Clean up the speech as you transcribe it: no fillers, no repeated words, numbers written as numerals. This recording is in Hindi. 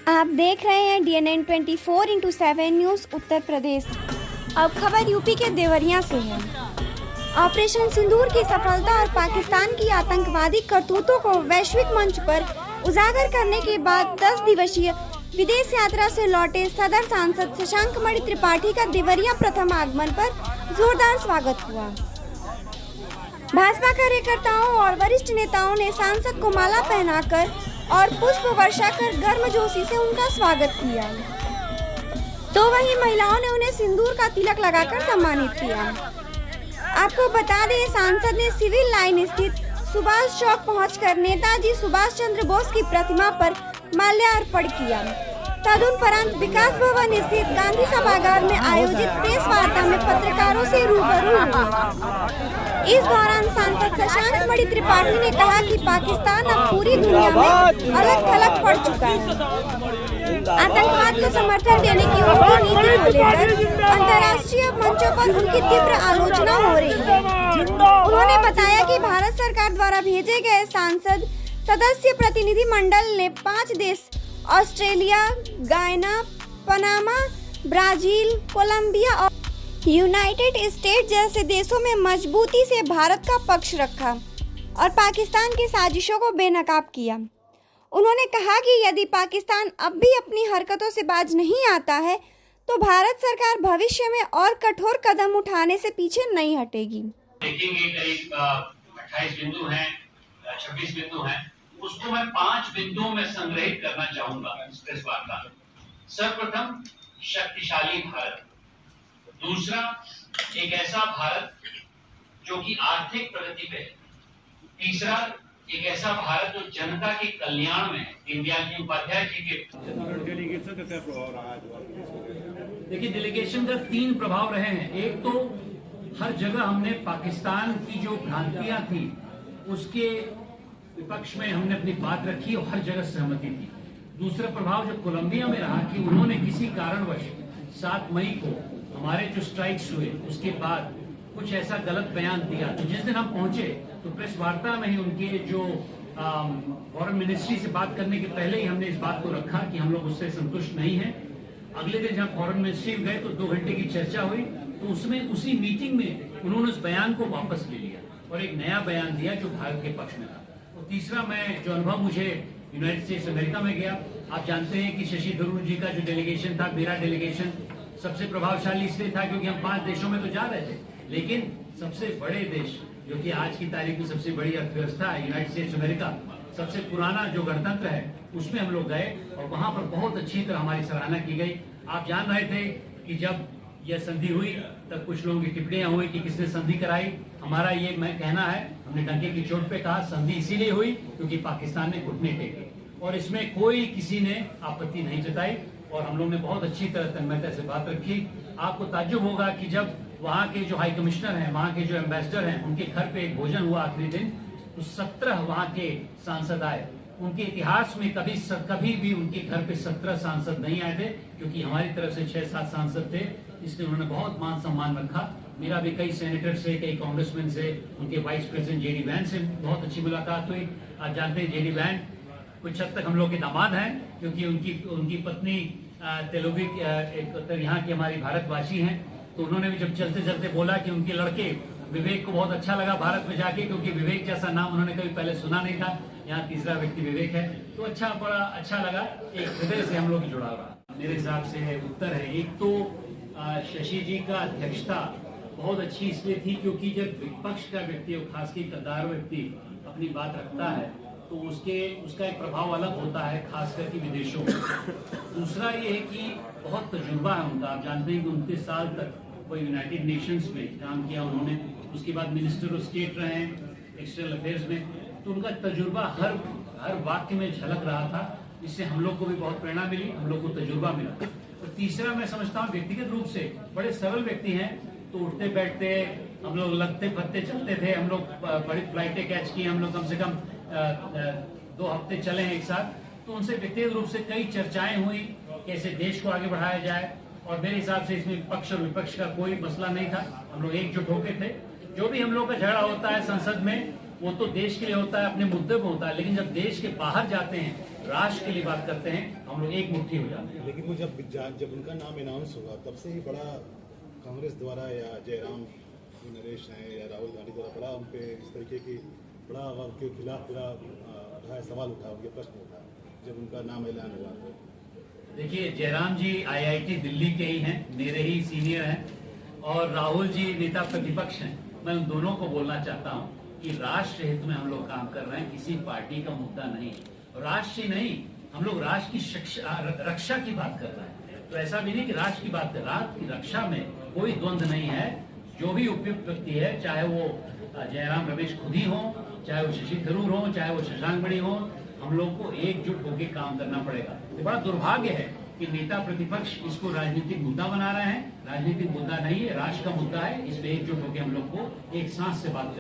आप देख रहे हैं DNN 24/7 न्यूज़ उत्तर प्रदेश। अब खबर यूपी के देवरिया से है। ऑपरेशन सिंदूर की सफलता और पाकिस्तान की आतंकवादी करतूतों को वैश्विक मंच पर उजागर करने के बाद 10 दिवसीय विदेश यात्रा से लौटे सदर सांसद शशांक मणि त्रिपाठी का देवरिया प्रथम आगमन पर जोरदार स्वागत हुआ। भाजपा कार्यकर्ताओं और वरिष्ठ नेताओं ने सांसद को माला पहनाकर और पुष्प वर्षा कर गर्मजोशी से उनका स्वागत किया, तो वहीं महिलाओं ने उन्हें सिंदूर का तिलक लगाकर सम्मानित किया। आपको बता दें, सांसद ने सिविल लाइन स्थित सुभाष चौक पहुंचकर नेताजी सुभाष चंद्र बोस की प्रतिमा पर माल्यार्पण किया। तदुपरांत विकास भवन स्थित गांधी सभागार में आयोजित प्रेस वार्ता में पत्रकारों से रूबरू हुए। इस दौरान सांसद शशांक मणि त्रिपाठी ने कहा कि पाकिस्तान अब पूरी दुनिया में अलग थलग पड़ चुका है। आतंकवाद को समर्थन देने की उनकी नीति को लेकर अंतर्राष्ट्रीय मंचों पर उनकी तीव्र आलोचना हो रही है। उन्होंने बताया कि भारत सरकार द्वारा भेजे गए सांसद सदस्य प्रतिनिधि मंडल ने 5 देश ऑस्ट्रेलिया, गायना, पनामा, ब्राजील, कोलंबिया और यूनाइटेड स्टेट्स जैसे देशों में मजबूती से भारत का पक्ष रखा और पाकिस्तान की साजिशों को बेनकाब किया। उन्होंने कहा कि यदि पाकिस्तान अब भी अपनी हरकतों से बाज नहीं आता है तो भारत सरकार भविष्य में और कठोर कदम उठाने से पीछे नहीं हटेगी। देखेंगे करीब 28 बिंदु हैं, 26 बिंदु हैं, उसको मैं 5 बिंदुओं में संग्रहित करना चाहूंगा इस प्रेस वार्ता। सर्वप्रथम, शक्तिशाली भारत। दूसरा, एक ऐसा भारत जो कि आर्थिक प्रगति पे। तीसरा, एक ऐसा भारत जो जनता के कल्याण में। दीनदयाल जी उपाध्याय जी के डेलीगेशन का क्या प्रभाव रहा है? देखिए, डेलीगेशन का 3 प्रभाव रहे हैं। एक तो हर जगह हमने पाकिस्तान की जो भ्रांतियां थी उसके विपक्ष में हमने अपनी बात रखी और हर जगह सहमति थी। दूसरा प्रभाव जो कोलंबिया में रहा कि उन्होंने किसी कारणवश 7 मई को हमारे जो स्ट्राइक्स हुए उसके बाद कुछ ऐसा गलत बयान दिया। तो जिस दिन हम पहुंचे तो प्रेस वार्ता में ही उनके जो फॉरेन मिनिस्ट्री से बात करने के पहले ही हमने इस बात को रखा कि हम लोग उससे संतुष्ट नहीं हैं। अगले दिन जब फॉरेन मिनिस्ट्री में गए तो 2 घंटे की चर्चा हुई, तो उसमें उसी मीटिंग में उन्होंने उस बयान को वापस ले लिया और एक नया बयान दिया जो भारत के पक्ष में था। और तीसरा, मैं जो अनुभव मुझे यूनाइटेड स्टेट्स अमेरिका में गया, आप जानते हैं कि शशि थरूर जी का जो डेलीगेशन था, मेरा डेलीगेशन सबसे प्रभावशाली इसलिए था क्योंकि हम 5 देशों में तो जा रहे थे, लेकिन सबसे बड़े देश जो कि आज की तारीख में सबसे बड़ी अर्थव्यवस्था है, यूनाइटेड स्टेट्स अमेरिका, सबसे पुराना जो गणतंत्र है, उसमें हम लोग गए और वहां पर बहुत अच्छी तरह हमारी सराहना की गई। आप जान रहे थे कि जब यह संधि हुई तब कुछ लोगों की टिप्पणियां हुई कि किसने संधि कराई। हमारा ये मैं कहना है, हमने डंके की चोट पे कहा संधि इसीलिए हुई क्योंकि पाकिस्तान ने घुटने टेके और इसमें कोई किसी ने आपत्ति नहीं जताई और हम लोग ने बहुत अच्छी तरह तन्मयता से बात रखी। आपको ताज्जुब होगा कि जब वहाँ के जो हाई कमिश्नर हैं, वहाँ के जो एम्बेसडर हैं, उनके घर पे एक भोजन हुआ आखिरी दिन, तो 17 वहाँ के सांसद आए। उनके इतिहास में कभी भी उनके घर पे 17 सांसद नहीं आए थे क्योंकि हमारी तरफ से 6-7 सांसद थे, इसलिए उन्होंने बहुत मान सम्मान रखा। मेरा भी कई सेनेटर से, कई कांग्रेसमैन से, उनके वाइस प्रेसिडेंट जेडी वैंस से बहुत अच्छी मुलाकात हुई। आप जानते हैं जेडी वैंस कुछ हद तक हम लोग के दामाद हैं क्योंकि उनकी पत्नी तेलुगु यहाँ की हमारी भारतवासी हैं। तो उन्होंने भी जब चलते चलते बोला कि उनके लड़के विवेक को बहुत अच्छा लगा भारत में जाके, क्योंकि विवेक जैसा नाम उन्होंने कभी पहले सुना नहीं था। यहाँ तीसरा व्यक्ति विवेक है, तो बड़ा अच्छा लगा। एक हृदय से हम लोग जुड़ा हुआ मेरे हिसाब से उत्तर है। एक तो शशि जी का अध्यक्षता बहुत अच्छी इसलिए थी क्योंकि जब विपक्ष का व्यक्ति और खासकर कद्दार व्यक्ति अपनी बात रखता है तो उसका एक प्रभाव अलग होता है, खास करके विदेशों में। दूसरा ये है कि बहुत तजुर्बा है उनका। आप जानते हैं कि 29 साल तक वो यूनाइटेड नेशंस में काम किया उन्होंने, उसके बाद मिनिस्टर ऑफ स्टेट रहे हैं एक्सटर्नल अफेयर्स में, तो उनका तजुर्बा हर वाक्य में झलक रहा था। इससे हम लोग को भी बहुत प्रेरणा मिली, हम लोग को तजुर्बा मिला। और तीसरा, मैं समझता हूँ व्यक्तिगत रूप से बड़े सरल व्यक्ति हैं, तो उठते बैठते हम लोग लगते पत्ते चलते थे, हम लोग बड़ी फ्लाइटें कैच की, हम लोग कम से कम 2 हफ्ते चले हैं एक साथ। तो उनसे व्यक्तिगत रूप से कई चर्चाएं हुई, कैसे देश को आगे बढ़ाया जाए, और मेरे हिसाब से इसमें पक्ष और विपक्ष का कोई मसला नहीं था, हम लोग एकजुट होके थे। जो भी हम लोग का झगड़ा होता है संसद में वो तो देश के लिए होता है, अपने मुद्दे पे होता है, लेकिन जब देश के बाहर जाते हैं, राष्ट्र के लिए बात करते हैं, हम लोग एक मुट्ठी हो जाते हैं। लेकिन वो जब उनका नाम अनाउंस हुआ तब से ही बड़ा कांग्रेस द्वारा या जयराम नरेश हैं या राहुल गांधी द्वारा बड़ा उन पे इस तरीके की बड़ा उनके खिलाफ पूरा सवाल उठा, उनके प्रश्न उठा जब उनका नाम ऐलान हुआ। देखिए, जयराम जी IIT दिल्ली के ही हैं, मेरे ही सीनियर हैं, और राहुल जी नेता प्रतिपक्ष हैं। मैं उन दोनों को बोलना चाहता हूं कि राष्ट्र हित में हम लोग काम कर रहे हैं, किसी पार्टी का मुद्दा नहीं, राष्ट्र ही नहीं, हम लोग राष्ट्र की रक्षा की बात कर रहे हैं। तो ऐसा भी नहीं कि राष्ट्र की बात कर, राष्ट्र की रक्षा में कोई द्वंद्व नहीं है। जो भी उपयुक्त व्यक्ति है, चाहे वो जयराम रमेश खुद ही हो, चाहे वो शशि थरूर हो, चाहे वो शशांक मणि हो, हम लोग को एकजुट होकर काम करना पड़ेगा। ये बड़ा दुर्भाग्य है कि नेता प्रतिपक्ष इसको राजनीतिक मुद्दा बना रहे हैं। राजनीतिक मुद्दा नहीं है, राष्ट्र का मुद्दा है। इस पे एकजुट होकर हम लोग को एक सांस से बात